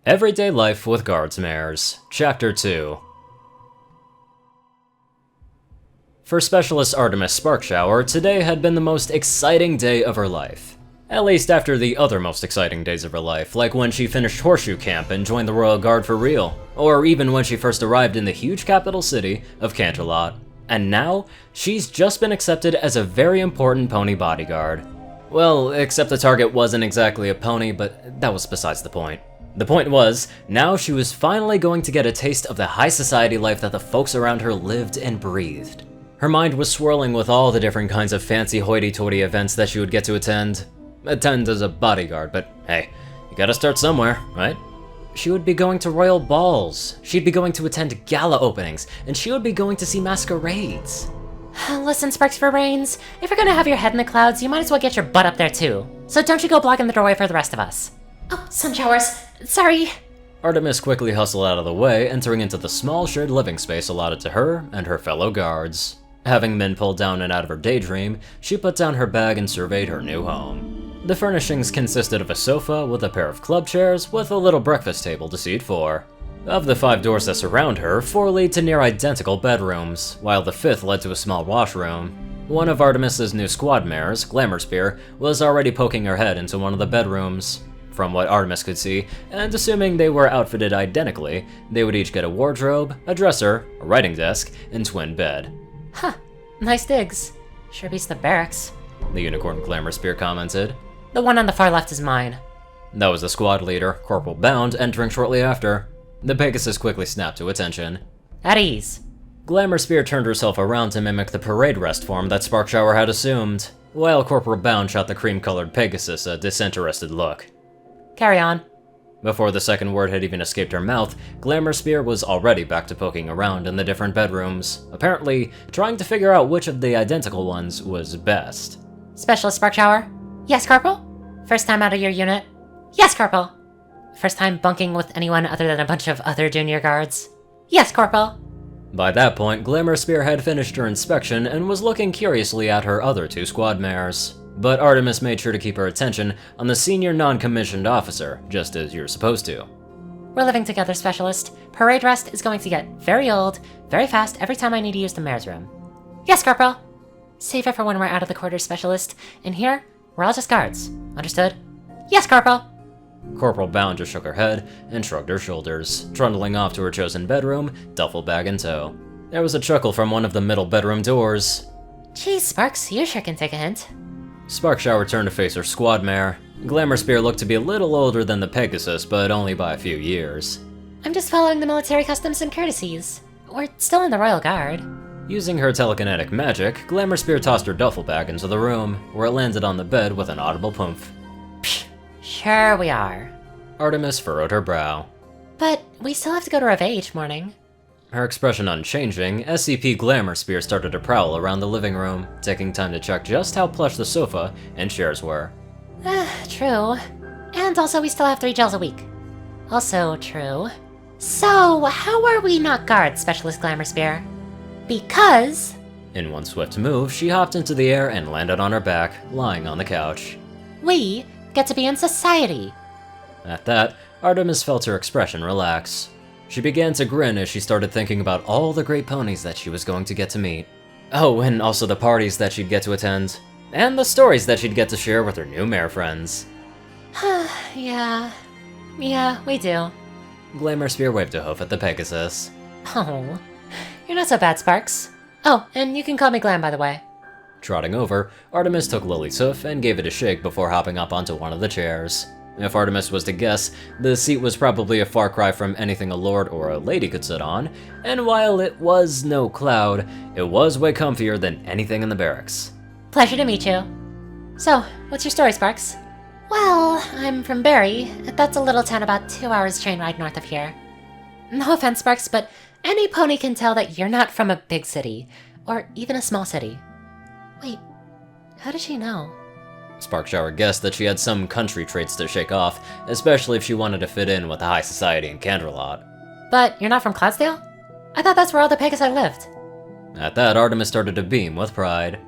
Everyday Life with Guardsmares, Chapter 2. For Specialist Artemis Sparkshower, today had been the most exciting day of her life. At least after the other most exciting days of her life, like when she finished Horseshoe Camp and joined the Royal Guard for real, or even when she first arrived in the huge capital city of Canterlot. And now, she's just been accepted as a very important pony bodyguard. Well, except the target wasn't exactly a pony, but that was besides the point. The point was, now she was finally going to get a taste of the high society life that the folks around her lived and breathed. Her mind was swirling with all the different kinds of fancy hoity-toity events that she would get to attend. Attend as a bodyguard, but hey, you gotta start somewhere, right? She would be going to royal balls, she'd be going to attend gala openings, and she would be going to see masquerades. Listen, Sparks for Brains, if you're gonna have your head in the clouds, you might as well get your butt up there too. So don't you go blocking the doorway for the rest of us. Oh, sun showers. Sorry. Artemis quickly hustled out of the way, entering into the small shared living space allotted to her and her fellow guards. Having been pulled down and out of her daydream, she put down her bag and surveyed her new home. The furnishings consisted of a sofa with a pair of club chairs with a little breakfast table to seat 4. Of the 5 doors that surround her, 4 lead to near identical bedrooms, while the 5th led to a small washroom. One of Artemis's new squad mares, Glamour was already poking her head into one of the bedrooms. From what Artemis could see, and assuming they were outfitted identically, they would each get a wardrobe, a dresser, a writing desk, and twin bed. Huh, nice digs. Sure beats the barracks. The unicorn Glamour commented. The one on the far left is mine. That was the squad leader, Corporal Bound, entering shortly after. The Pegasus quickly snapped to attention. At ease. Glamour turned herself around to mimic the parade rest form that Sparkshower had assumed, while Corporal Bound shot the cream-colored Pegasus a disinterested look. Carry on. Before the second word had even escaped her mouth, Glamour was already back to poking around in the different bedrooms, apparently trying to figure out which of the identical ones was best. Specialist Sparkshower? Yes, Corporal? First time out of your unit? Yes, Corporal! First time bunking with anyone other than a bunch of other junior guards? Yes, Corporal! By that point, Glamour had finished her inspection and was looking curiously at her other 2 squad mares. But Artemis made sure to keep her attention on the senior non-commissioned officer, just as you're supposed to. We're living together, Specialist. Parade rest is going to get very old, very fast every time I need to use the mayor's room. Yes, Corporal! Save it for when we're out of the quarters, Specialist. In here, we're all just guards. Understood? Yes, Corporal! Corporal Bound just shook her head and shrugged her shoulders, trundling off to her chosen bedroom, duffel bag in tow. There was a chuckle from one of the middle bedroom doors. Geez, Sparks, you sure can take a hint. Sparkshower turned to face her squad mare. Glamour looked to be a little older than the Pegasus, but only by a few years. I'm just following the military customs and courtesies. We're still in the Royal Guard. Using her telekinetic magic, Glamour tossed her duffel bag into the room, where it landed on the bed with an audible poof. Psh, sure we are. Artemis furrowed her brow. But we still have to go to Reveille each morning. Her expression unchanging, SCP Glamour started to prowl around the living room, taking time to check just how plush the sofa and chairs were. True. And also we still have 3 gels a week. Also true. So, how are we not guards, Specialist Glamour? Because... In one swift move, she hopped into the air and landed on her back, lying on the couch. We get to be in society. At that, Artemis felt her expression relax. She began to grin as she started thinking about all the great ponies that she was going to get to meet. Oh, and also the parties that she'd get to attend. And the stories that she'd get to share with her new mare friends. Yeah, we do. Glamour waved a hoof at the Pegasus. Oh, you're not so bad, Sparks. Oh, and you can call me Glam, by the way. Trotting over, Artemis took Lily's hoof and gave it a shake before hopping up onto one of the chairs. If Artemis was to guess, the seat was probably a far cry from anything a lord or a lady could sit on, and while it was no cloud, it was way comfier than anything in the barracks. Pleasure to meet you. So, what's your story, Sparks? Well, I'm from Barry. That's a little town about 2 hours train ride north of here. No offense, Sparks, but any pony can tell that you're not from a big city, or even a small city. Wait, how did she know? Sparkshower guessed that she had some country traits to shake off, especially if she wanted to fit in with the high society in Canterlot. But you're not from Cloudsdale? I thought that's where all the Pegasi lived. At that, Artemis started to beam with pride.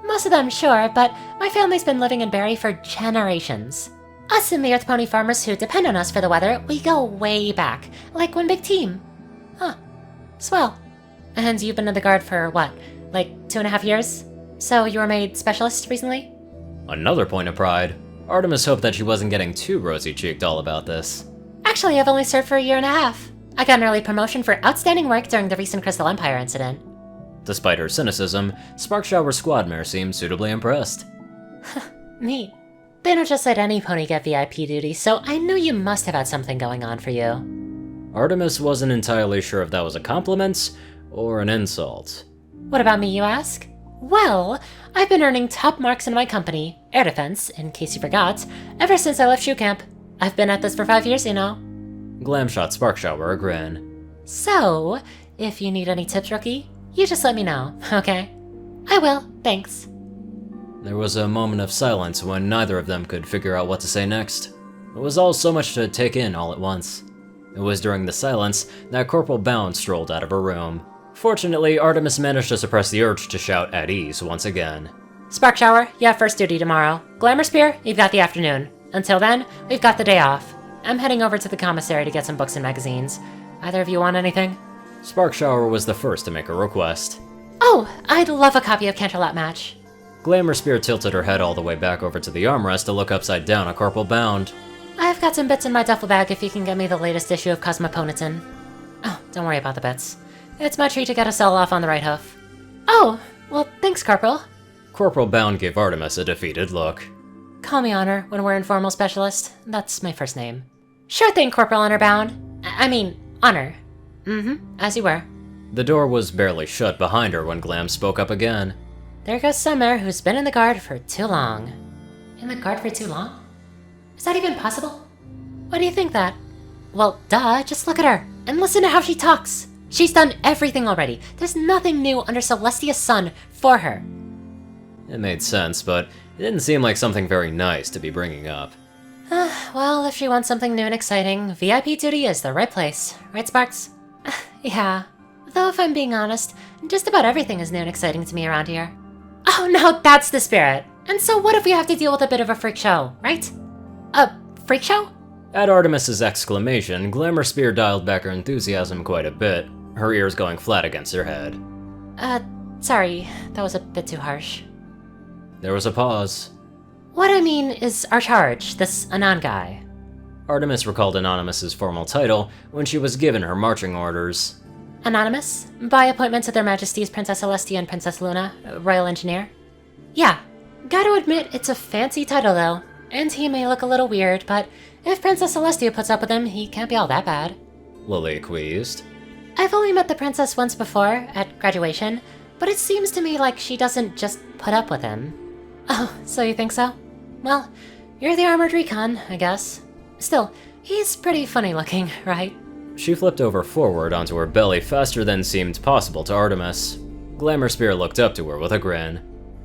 Most of them, sure, but my family's been living in Barry for generations. Us and the Earth Pony farmers who depend on us for the weather, we go way back, like one big team. Huh. Swell. And you've been in the Guard for what, like 2.5 years? So you were made specialist recently? Another point of pride. Artemis hoped that she wasn't getting too rosy-cheeked all about this. Actually, I've only served for 1.5 years. I got an early promotion for outstanding work during the recent Crystal Empire incident. Despite her cynicism, Sparkshower's Squadmare seemed suitably impressed. Neat. They don't just let any pony get VIP duty, so I knew you must have had something going on for you. Artemis wasn't entirely sure if that was a compliment or an insult. What about me, you ask? Well, I've been earning top marks in my company, Air Defense, in case you forgot, ever since I left Shoe Camp. I've been at this for 5 years, you know. Glam shot Sparkshower a grin. So, if you need any tips, rookie, you just let me know, okay? I will, thanks. There was a moment of silence when neither of them could figure out what to say next. It was all so much to take in all at once. It was during the silence that Corporal Bound strolled out of her room. Fortunately, Artemis managed to suppress the urge to shout at ease once again. Sparkshower, you have first duty tomorrow. Glamour Spear, you've got the afternoon. Until then, we've got the day off. I'm heading over to the commissary to get some books and magazines. Either of you want anything? Sparkshower was the first to make a request. Oh, I'd love a copy of Canterlot Match. Glamour Spear tilted her head all the way back over to the armrest to look upside down at Corporal Bound. I've got some bits in my duffel bag if you can get me the latest issue of Cosmopolitan. Oh, don't worry about the bits. It's my treat to get a sell off on the right hoof. Oh, well, thanks, Corporal. Corporal Bound gave Artemis a defeated look. Call me Honor when we're informal specialist. That's my first name. Sure thing, Corporal Honor Bound. I mean, Honor. As you were. The door was barely shut behind her when Glam spoke up again. There goes Summer, who's been in the Guard for too long. In the Guard for too long? Is that even possible? Why do you think that? Well, duh, just look at her, and listen to how she talks. She's done everything already. There's nothing new under Celestia's sun for her. It made sense, but it didn't seem like something very nice to be bringing up. Well, if she wants something new and exciting, VIP duty is the right place. Right, Sparks? Yeah. Though if I'm being honest, just about everything is new and exciting to me around here. Oh, now that's the spirit. And so what if we have to deal with a bit of a freak show, right? A freak show? At Artemis's exclamation, Glamour Spear dialed back her enthusiasm quite a bit, her ears going flat against her head. Sorry, that was a bit too harsh. There was a pause. What I mean is our charge, this Anon guy. Artemis recalled Anonymous's formal title when she was given her marching orders. Anonymous? By appointment to Their Majesties Princess Celestia and Princess Luna, Royal Engineer? Yeah. Gotta admit, it's a fancy title though, and he may look a little weird, but if Princess Celestia puts up with him, he can't be all that bad. Lily acquiesced. I've only met the princess once before, at graduation, but it seems to me like she doesn't just put up with him. Oh, so you think so? Well, you're the armored recon, I guess. Still, he's pretty funny looking, right? She flipped over forward onto her belly faster than seemed possible to Artemis. Glamour Spear looked up to her with a grin.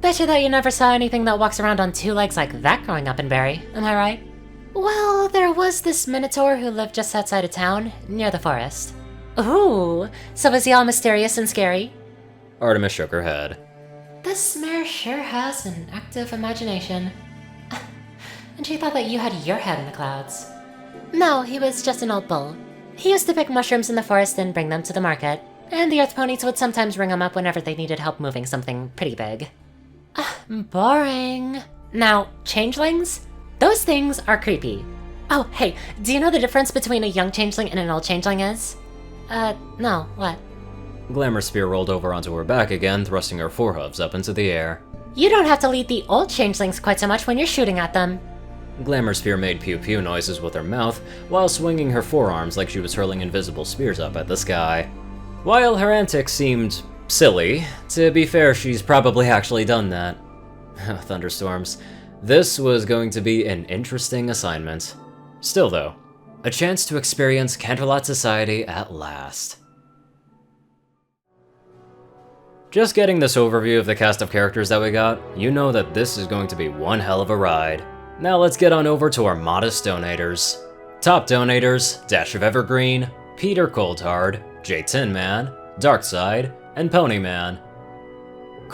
Betcha that you never saw anything that walks around on 2 legs like that growing up in Barry, am I right? Well, there was this Minotaur who lived just outside of town, near the forest. Ooh, so is he all mysterious and scary? Artemis shook her head. This mare sure has an active imagination. And she thought that you had your head in the clouds. No, he was just an old bull. He used to pick mushrooms in the forest and bring them to the market, and the Earth Ponies would sometimes ring him up whenever they needed help moving something pretty big. Boring. Now, changelings? Those things are creepy. Oh, hey, do you know the difference between a young changeling and an old changeling is? No, what? Glamour Spear rolled over onto her back again, thrusting her forehooves up into the air. You don't have to lead the old changelings quite so much when you're shooting at them. Glamour Spear made pew-pew noises with her mouth while swinging her forearms like she was hurling invisible spears up at the sky. While her antics seemed silly, to be fair, she's probably actually done that. Thunderstorms. This was going to be an interesting assignment. Still though, a chance to experience Canterlot Society at last. Just getting this overview of the cast of characters that we got, you know that this is going to be one hell of a ride. Now let's get on over to our modest donators. Top donators, Dash of Evergreen, Peter Coulthard, J Tin Man, Darkside, and Ponyman.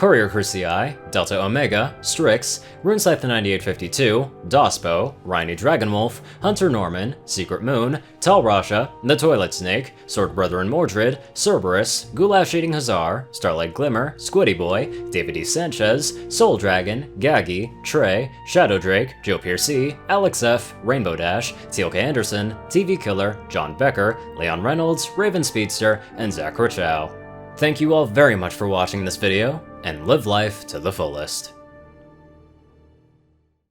CourierCruz CI, Delta Omega, Strix, RuneScythe 9852, dospo, Ryanny Dragonwolf, Hunter Norman, Secret Moon, Tal Rasha, The Toilet Snake, Sword Brother and Mordred, Cerberus, Goulash Eating Hazar, Starlight Glimmer, Squiddy Boy, David E. Sanchez, Soul Dragon, Gaggy, Trey, Shadow Drake, Joe Piercy, Alex F., Rainbow Dash, Teal'c Anderson, TV Killer, John Becker, Leon Reynolds, Raven Speedster, and Zach Rochow. Thank you all very much for watching this video, and live life to the fullest.